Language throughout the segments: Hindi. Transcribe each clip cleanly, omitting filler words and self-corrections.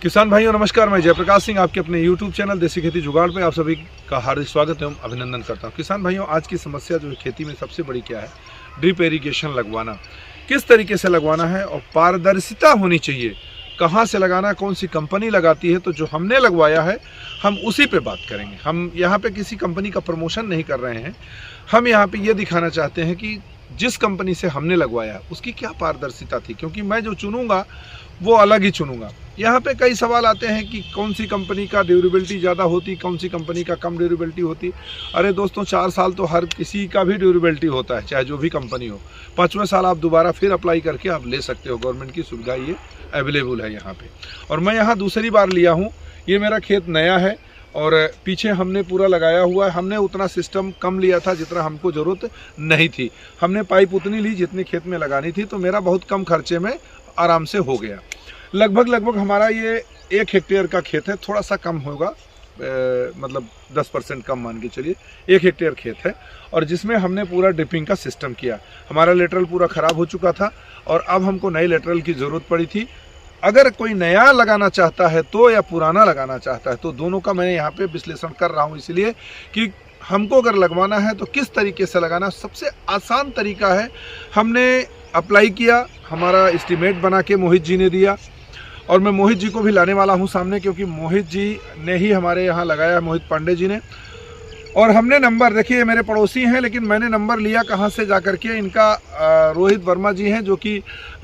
किसान भाइयों नमस्कार, मैं जयप्रकाश सिंह आपके अपने YouTube चैनल देसी खेती जुगाड़ पे आप सभी का हार्दिक स्वागत एवं अभिनंदन करता हूं। किसान भाइयों, आज की समस्या जो है खेती में सबसे बड़ी क्या है, ड्रिप इरिगेशन लगवाना। किस तरीके से लगवाना है और पारदर्शिता होनी चाहिए, कहां से लगाना, कौन सी कंपनी लगाती है। तो जो हमने लगवाया है हम उसी पे बात करेंगे। हम यहाँ पे किसी कंपनी का प्रमोशन नहीं कर रहे हैं, हम यहाँ पे ये दिखाना चाहते हैं कि जिस कंपनी से हमने लगवाया उसकी क्या पारदर्शिता थी, क्योंकि मैं जो चुनूंगा वो अलग ही चुनूंगा। यहाँ पे कई सवाल आते हैं कि कौन सी कंपनी का ड्यूरेबिलिटी ज़्यादा होती, कौन सी कंपनी का कम ड्यूरेबिलिटी होती। अरे दोस्तों, 4 साल तो हर किसी का भी ड्यूरेबिलिटी होता है, चाहे जो भी कंपनी हो। 5वें साल आप दोबारा फिर अप्लाई करके आप ले सकते हो। गवर्नमेंट की सुविधा ये अवेलेबल है यहाँ पे। और मैं यहाँ दूसरी बार लिया हूँ। ये मेरा खेत नया है और पीछे हमने पूरा लगाया हुआ है। हमने उतना सिस्टम कम लिया था जितना हमको ज़रूरत नहीं थी। हमने पाइप उतनी ली जितनी खेत में लगानी थी, तो मेरा बहुत कम खर्चे में आराम से हो गया। लगभग हमारा ये 1 हेक्टेयर का खेत है, थोड़ा सा कम होगा, मतलब 10% कम मान के चलिए। 1 हेक्टेयर खेत है और जिसमें हमने पूरा ड्रिपिंग का सिस्टम किया। हमारा लेटरल पूरा ख़राब हो चुका था और अब हमको नए लेटरल की ज़रूरत पड़ी थी। अगर कोई नया लगाना चाहता है तो या पुराना लगाना चाहता है तो दोनों का मैं यहाँ पे विश्लेषण कर रहा हूँ, इसलिए कि हमको अगर लगवाना है तो किस तरीके से लगाना। सबसे आसान तरीका है, हमने अप्लाई किया, हमारा एस्टीमेट बना के मोहित जी ने दिया और मैं मोहित जी को भी लाने वाला हूं सामने, क्योंकि मोहित जी ने ही हमारे यहाँ लगाया, मोहित पांडे जी ने। और हमने नंबर, देखिए मेरे पड़ोसी हैं, लेकिन मैंने नंबर लिया कहाँ से जा कर के, इनका रोहित वर्मा जी हैं जो कि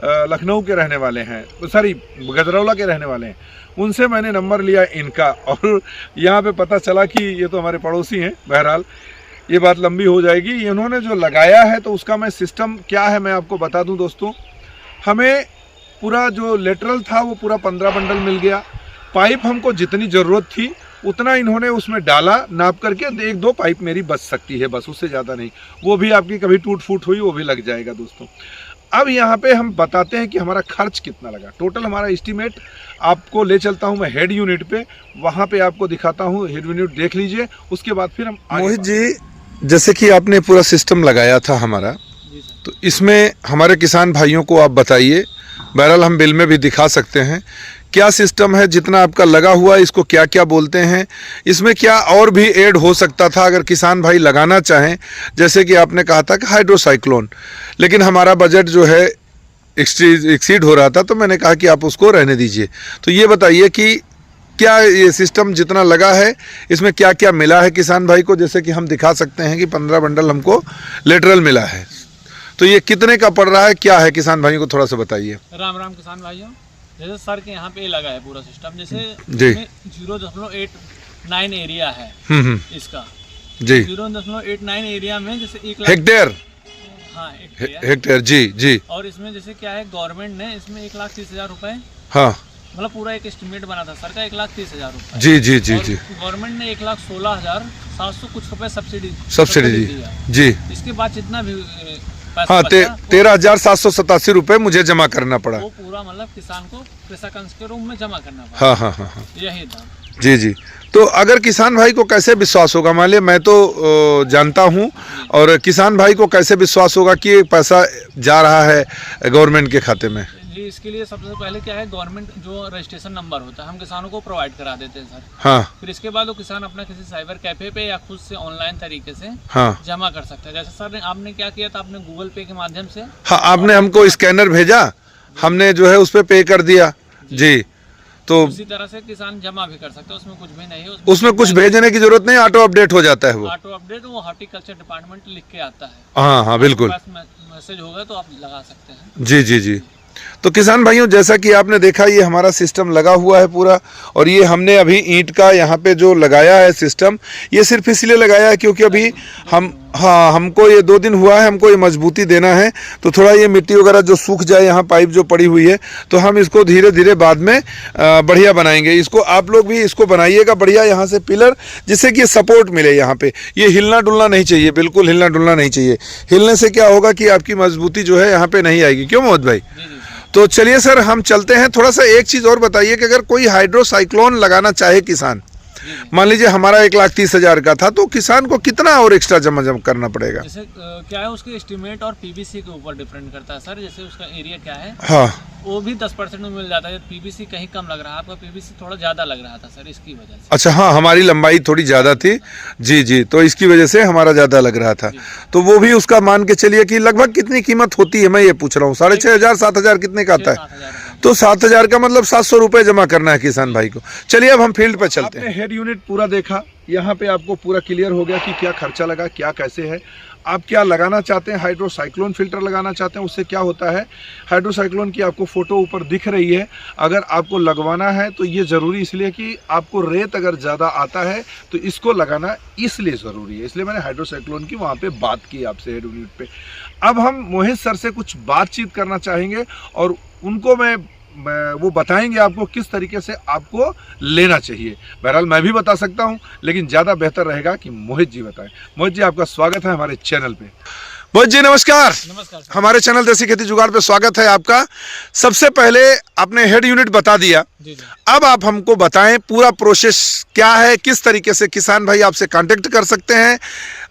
लखनऊ के रहने वाले हैं, सॉरी गजरौला के रहने वाले हैं। उनसे मैंने नंबर लिया इनका और यहाँ पे पता चला कि ये तो हमारे पड़ोसी हैं। बहरहाल ये बात लंबी हो जाएगी। इन्होंने जो लगाया है तो उसका मैं सिस्टम क्या है मैं आपको बता दूं दोस्तों। हमें पूरा जो लेटरल था वो पूरा 15 बंडल मिल गया। पाइप हमको जितनी ज़रूरत थी उतना इन्होंने उसमें डाला, नाप करके 1-2 पाइप मेरी बच सकती है, बस उससे ज़्यादा नहीं। वो भी आपकी कभी टूट फूट हुई वो भी लग जाएगा दोस्तों। अब यहाँ पे हम बताते हैं कि हमारा खर्च कितना लगा। टोटल हमारा एस्टीमेट आपको ले चलता हूँ मैं हेड यूनिट पे, वहाँ पे आपको दिखाता हूँ। हेड यूनिट देख लीजिए, उसके बाद फिर हम मोहित जी, जैसे कि आपने पूरा सिस्टम लगाया था हमारा, तो इसमें हमारे किसान भाइयों को आप बताइए। बहरहाल हम बिल में भी दिखा सकते हैं क्या सिस्टम है, जितना आपका लगा हुआ है इसको क्या क्या बोलते हैं, इसमें क्या और भी ऐड हो सकता था अगर किसान भाई लगाना चाहें। जैसे कि आपने कहा था कि हाइड्रोसाइक्लोन, लेकिन हमारा बजट जो है एक्सीड हो रहा था, तो मैंने कहा कि आप उसको रहने दीजिए। तो ये बताइए कि क्या ये सिस्टम जितना लगा है इसमें क्या क्या मिला है किसान भाई को। जैसे कि हम दिखा सकते हैं कि 15 बंडल हमको लेटरल मिला है, तो ये कितने का पड़ रहा है, क्या है, किसान भाइयों को थोड़ा सा बताइए। राम राम किसान भाइयों, जैसे सर के यहाँ पे लगा है पूरा सिस्टम, जैसे जी 0.89 एरिया है इसका जी। 0.89 एरिया में जैसे 1 लाख हेक्टेयर, हाँ हेक्टेयर जी। और इसमें जैसे क्या है, गवर्नमेंट ने इसमें 1,30,000 रुपए, हाँ मतलब पूरा एक एस्टिमेट बना था सर का 1,30,000 रुपए। जी। गवर्नमेंट ने 1,16,700 कुछ रुपए सब्सिडी जी। इसके बाद जितना भी हाँ 13,787 रुपए मुझे जमा करना पड़ा। वो पूरा मतलब किसान को कृषक अंश के रूप में जमा करना पड़ा। हाँ यही था जी। तो अगर किसान भाई को कैसे विश्वास होगा, मान लिया मैं तो जानता हूँ, और किसान भाई को कैसे विश्वास होगा कि पैसा जा रहा है गवर्नमेंट के खाते में। जी, इसके लिए सबसे पहले क्या है, गवर्नमेंट जो रजिस्ट्रेशन नंबर होता है हम किसानों को प्रोवाइड करा देते हैं सर। हाँ। फिर इसके बाद वो किसान अपना किसी साइबर कैफे पे या खुद से ऑनलाइन तरीके से हाँ जमा कर सकता है। जैसे सर ने आपने क्या किया था, आपने गूगल पे के माध्यम से, हाँ आपने हमको स्कैनर भेजा, हमने जो है उस पर पे कर दिया जी। तो उसी तरह से किसान जमा भी कर सकते हैं, उसमें कुछ भी नहीं है, उसमें कुछ भेजने की जरूरत नहीं, ऑटो अपडेट हो जाता है। वो ऑटो अपडेट वो हॉर्टिकल्चर डिपार्टमेंट लिख के आता है। हाँ बिल्कुल, मैसेज होगा तो आप लगा सकते हैं जी। तो किसान भाइयों, जैसा कि आपने देखा ये हमारा सिस्टम लगा हुआ है पूरा, और ये हमने अभी ईंट का यहाँ पे जो लगाया है सिस्टम, ये सिर्फ इसलिए लगाया है क्योंकि अभी हमको ये 2 दिन हुआ है, हमको ये मजबूती देना है। तो थोड़ा ये मिट्टी वगैरह जो सूख जाए, यहाँ पाइप जो पड़ी हुई है, तो हम इसको धीरे धीरे बाद में बढ़िया बनाएंगे। इसको आप लोग भी इसको बनाइएगा बढ़िया, यहाँ से पिलर, जिससे कि सपोर्ट मिले। यहाँ पे ये हिलना डुलना नहीं चाहिए, बिल्कुल हिलना डुलना नहीं चाहिए। हिलने से क्या होगा कि आपकी मजबूती जो है यहाँ पे नहीं आएगी। क्यों मोहित भाई? तो चलिए सर हम चलते हैं। थोड़ा सा एक चीज़ और बताइए कि अगर कोई हाइड्रोसाइक्लोन लगाना चाहे किसान, मान लीजिए हमारा 1,30,000 का था, तो किसान को कितना और एक्स्ट्रा जमा करना पड़ेगा? जैसे क्या है उसके एस्टिमेट और पीवीसी के ऊपर डिपेंड करता है सर। जैसे उसका एरिया क्या है, हाँ, वो भी 10% में मिल जाता है। पीवीसी कहीं कम लग रहा है, आपका पीवीसी थोड़ा ज़्यादा लग रहा था सर, इसकी वजह से। अच्छा, हाँ, हमारी लंबाई थोड़ी ज़्यादा थी जी जी, तो इसकी वजह से हमारा ज़्यादा लग रहा था। तो वो भी उसका मान के चलिए कि लगभग कितनी कीमत होती है, मैं ये पूछ रहा हूँ। 6,500 7,000 कितने का आता है? तो 7,000 का मतलब 700 रुपये जमा करना है किसान भाई को। चलिए अब हम फील्ड पे चलते हैं। हेड यूनिट पूरा देखा, यहाँ पे आपको पूरा क्लियर हो गया कि क्या खर्चा लगा, क्या कैसे है, आप क्या लगाना चाहते हैं। हाइड्रोसाइक्लोन फिल्टर लगाना चाहते हैं, उससे क्या होता है, हाइड्रोसाइक्लोन की आपको फोटो ऊपर दिख रही है। अगर आपको लगवाना है तो ये ज़रूरी इसलिए कि आपको रेत अगर ज़्यादा आता है तो इसको लगाना इसलिए ज़रूरी है, इसलिए मैंने हाइड्रोसाइक्लोन की वहाँ पे बात की आपसे हेड यूनिट पे। अब हम मोहित सर से कुछ बातचीत करना चाहेंगे और उनको मैं वो बताएंगे आपको किस तरीके से आपको लेना चाहिए। बहरहाल मैं भी बता सकता हूं, लेकिन ज़्यादा बेहतर रहेगा कि मोहित जी बताएं। मोहित जी, आपका स्वागत है हमारे चैनल पे। मोहित जी नमस्कार। नमस्कार सर। हमारे चैनल देसी खेती जुगाड़ पे स्वागत है आपका। सबसे पहले आपने हेड यूनिट बता दिया, जी जी। अब आप हमको बताएं पूरा प्रोसेस क्या है, किस तरीके से किसान भाई आपसे कांटेक्ट कर सकते हैं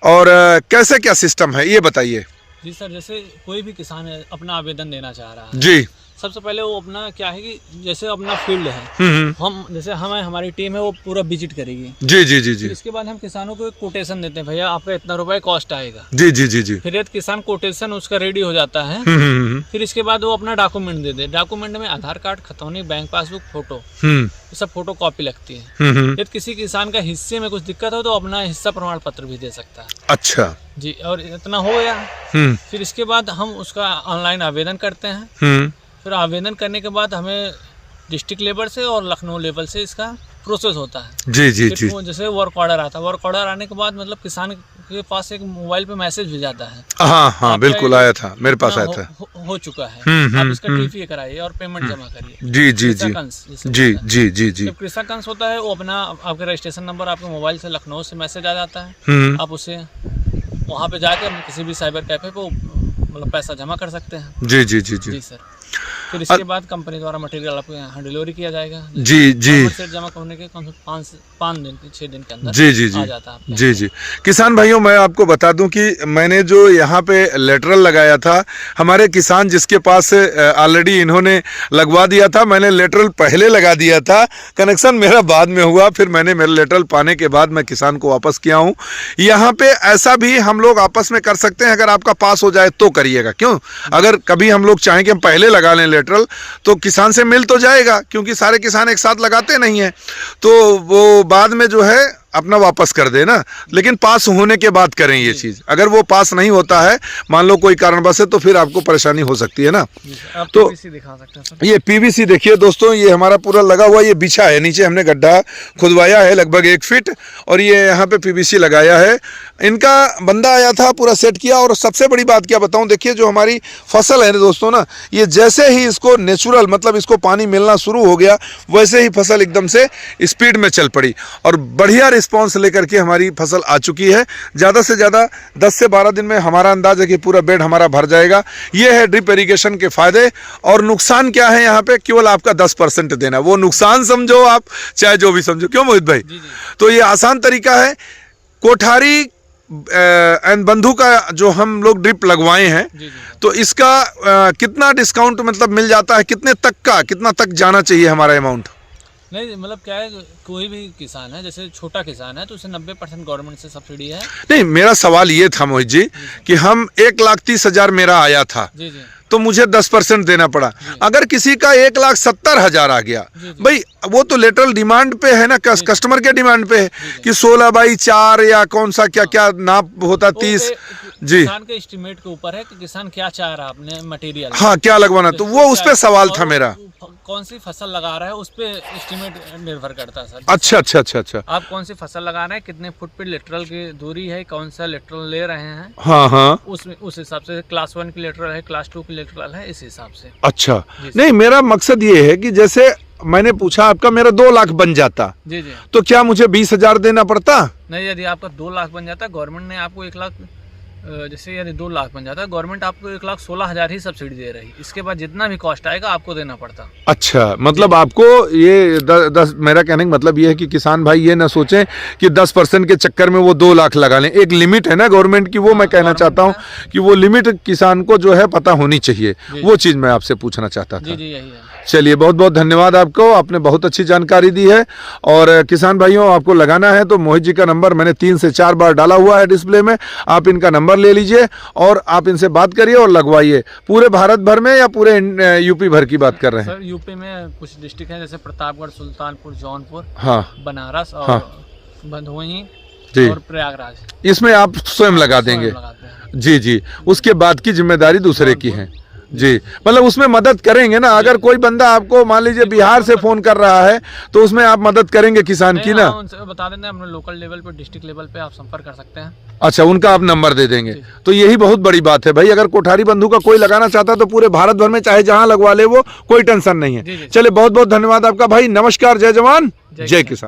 और कैसे क्या सिस्टम है, ये बताइए। जी सर, जैसे कोई भी किसान है अपना आवेदन देना चाह रहा है, जी, सबसे पहले वो अपना क्या है कि जैसे अपना फील्ड है, हम जैसे हमारी टीम है वो पूरा विजिट करेगी। जी जी जी जी फिर इसके बाद हम किसानों को एक कोटेशन देते हैं, भैया आपका इतना रुपए कॉस्ट आएगा। जी जी जी जी। फिर एक किसान कोटेशन उसका रेडी हो जाता है। फिर इसके बाद वो अपना डॉक्यूमेंट दे दे। डॉक्यूमेंट में आधार कार्ड, खतौनी, बैंक पासबुक, फोटो, ये सब फोटो कॉपी लगती है। यदि किसी किसान का हिस्से में कुछ दिक्कत हो तो अपना हिस्सा प्रमाण पत्र भी दे सकता है। अच्छा जी, और इतना हो गया। फिर इसके बाद हम उसका ऑनलाइन आवेदन करते हैं। फिर आवेदन करने के बाद हमें डिस्ट्रिक्ट लेवल से और लखनऊ लेवल से इसका प्रोसेस होता है। जी जी जी। जैसे वर्क ऑर्डर आता है, वर्क ऑर्डर आने के बाद मतलब किसान के पास एक मोबाइल पे मैसेज भी जाता है। हाँ हाँ बिल्कुल आया था, मेरे पास आया था। हो चुका है, आप इसका टीपीए कराइए और पेमेंट जमा करिए। जी जी जी जी जी जी जी। जब कृषक अंश होता है वो अपना आपका रजिस्ट्रेशन नंबर आपके मोबाइल से लखनऊ से मैसेज आ जाता है। आप उसे वहाँ पे जाकर किसी भी साइबर कैफे पे मतलब पैसा जमा कर सकते हैं। जी जी जी जी। जी सर। फिर इसके बाद कंपनी द्वारा मटेरियल आपको यहाँ डिलीवरी किया जाएगा। जी जी। सेट जमा होने के कम से कम 5 दिन 6 दिन के अंदर जी जी जी आ जाता है। जी जी। किसान भाइयों, मैं आपको बता दूं कि मैंने जो यहाँ पे लेटरल लगाया था, हमारे किसान जिसके पास ऑलरेडी इन्होंने लगवा दिया था, मैंने लेटरल पहले लगा दिया था, कनेक्शन मेरा बाद में हुआ। फिर मैंने मेरा लेटरल पाने के बाद मैं किसान को वापस किया हूँ। यहाँ पे ऐसा भी हम लोग आपस में कर सकते हैं, अगर आपका पास हो जाए तो करिएगा। क्यों, अगर कभी हम लोग चाहें कि हम पहले लगा लें लेटरल, तो किसान से मिल तो जाएगा, क्योंकि सारे किसान एक साथ लगाते नहीं हैं, तो वो बाद में जो है अपना वापस कर देना। लेकिन पास होने के बाद करें ये चीज़। अगर वो पास नहीं होता है, मान लो कोई कारणवश है, तो फिर आपको परेशानी हो सकती है ना। तो पीवीसी दिखा सकते हैं सर। ये पीवीसी देखिए दोस्तों, ये हमारा पूरा लगा हुआ, ये बिछा है, नीचे हमने गड्ढा खुदवाया है लगभग 1 फीट, और ये यहाँ पे पीवीसी लगाया है। इनका बंदा आया था, पूरा सेट किया। और सबसे बड़ी बात क्या बताऊँ, देखिए जो हमारी फसल है दोस्तों ना, ये जैसे ही इसको नेचुरल मतलब इसको पानी मिलना शुरू हो गया, वैसे ही फसल एकदम से स्पीड में चल पड़ी और बढ़िया रिस्पांस लेकर के हमारी फसल आ चुकी है। ज़्यादा से ज़्यादा 10 से 12 दिन में हमारा अंदाज़ है कि पूरा बेड हमारा भर जाएगा। ये है ड्रिप इरिगेशन के फ़ायदे। और नुकसान क्या है यहाँ पे, केवल आपका 10% देना, वो नुकसान समझो आप, चाहे जो भी समझो। क्यों मोहित भाई? तो ये आसान तरीका है। कोठारी एंड बंधु का जो हम लोग ड्रिप लगवाए हैं, तो इसका कितना डिस्काउंट मतलब मिल जाता है, कितने तक का, कितना तक जाना चाहिए हमारा अमाउंट? नहीं मतलब क्या है, कोई भी किसान है, जैसे छोटा किसान है तो उसे 90% गवर्नमेंट से सब्सिडी है। नहीं, मेरा सवाल ये था मोहित जी कि हम 1,30,000 मेरा आया था, जी जी, तो मुझे 10% देना पड़ा। अगर किसी का 1,70,000 आ गया, भाई वो तो लेटरल डिमांड पे है ना, कस्टमर के डिमांड पे है कि 16/4 या कौन सा क्या क्या नाप होता, 30। जी, किसान के एस्टिमेट के ऊपर है कि किसान क्या चाह रहा है अपने मटेरियल। हाँ, क्या लगवाना, तो वो उस पे सवाल था मेरा। कौन सी फसल लगा रहा है उस पे एस्टिमेट निर्भर करता है सर। अच्छा अच्छा अच्छा अच्छा। आप कौन सी फसल लगा रहे हैं, कितने फुट पे लेटरल की दूरी है, कौन सा लेटरल ले रहे हैं, हाँ हाँ, उस हिसाब से क्लास 1 की लेटरल है, क्लास 2 की लेटरल है, इस हिसाब से। अच्छा, नहीं मेरा मकसद ये है कि जैसे मैंने पूछा आपका मेरा 2 लाख बन जाता, जी जी, तो क्या मुझे 20,000 देना पड़ता? नहीं, यदि आपका 2 लाख बन जाता, गवर्नमेंट ने आपको 1 लाख जैसे यदि 2 लाख बन जाता है, गवर्नमेंट आपको 1,16,000 ही सब्सिडी दे रही है। इसके बाद जितना भी कॉस्ट आएगा आपको देना पड़ता। अच्छा, मतलब आपको ये मेरा कहने का मतलब ये है कि किसान भाई ये ना सोचें कि 10% के चक्कर में वो 2 लाख लगा लें। एक लिमिट है ना गवर्नमेंट की, वो मैं कहना चाहता हूँ कि वो लिमिट किसान को जो है पता होनी चाहिए। वो चीज़ मैं आपसे पूछना चाहता था। जी यही है। चलिए, बहुत बहुत धन्यवाद आपको, आपने बहुत अच्छी जानकारी दी है। और किसान भाइयों, आपको लगाना है तो मोहित जी का नंबर मैंने 3 से 4 बार डाला हुआ है डिस्प्ले में, आप इनका नंबर ले लीजिए और आप इनसे बात करिए और लगवाइए। पूरे भारत भर में या पूरे यूपी भर की बात कर रहे हैं? सर यूपी में कुछ डिस्ट्रिक्ट हैं जैसे प्रतापगढ़, सुल्तानपुर, जौनपुर, हाँ, बनारस और हाँ, भदोही जी, और प्रयागराज। इसमें आप स्वयं लगा देंगे? जी जी, उसके बाद की जिम्मेदारी दूसरे की है। जी, मतलब उसमें मदद करेंगे ना। अगर कोई बंदा आपको मान लीजिए बिहार से फोन कर रहा है तो उसमें आप मदद करेंगे किसान की ना? उनसे बता देते हैं, अपने लोकल लेवल पे, डिस्ट्रिक्ट लेवल पे आप संपर्क कर सकते हैं। अच्छा, उनका आप नंबर दे देंगे तो यही बहुत बड़ी बात है भाई। अगर कोठारी बंधु का कोई लगाना चाहता है तो पूरे भारत भर में चाहे जहां लगवा ले, वो कोई टेंशन नहीं है। चलिए, बहुत बहुत धन्यवाद आपका भाई। नमस्कार, जय जवान जय किसान।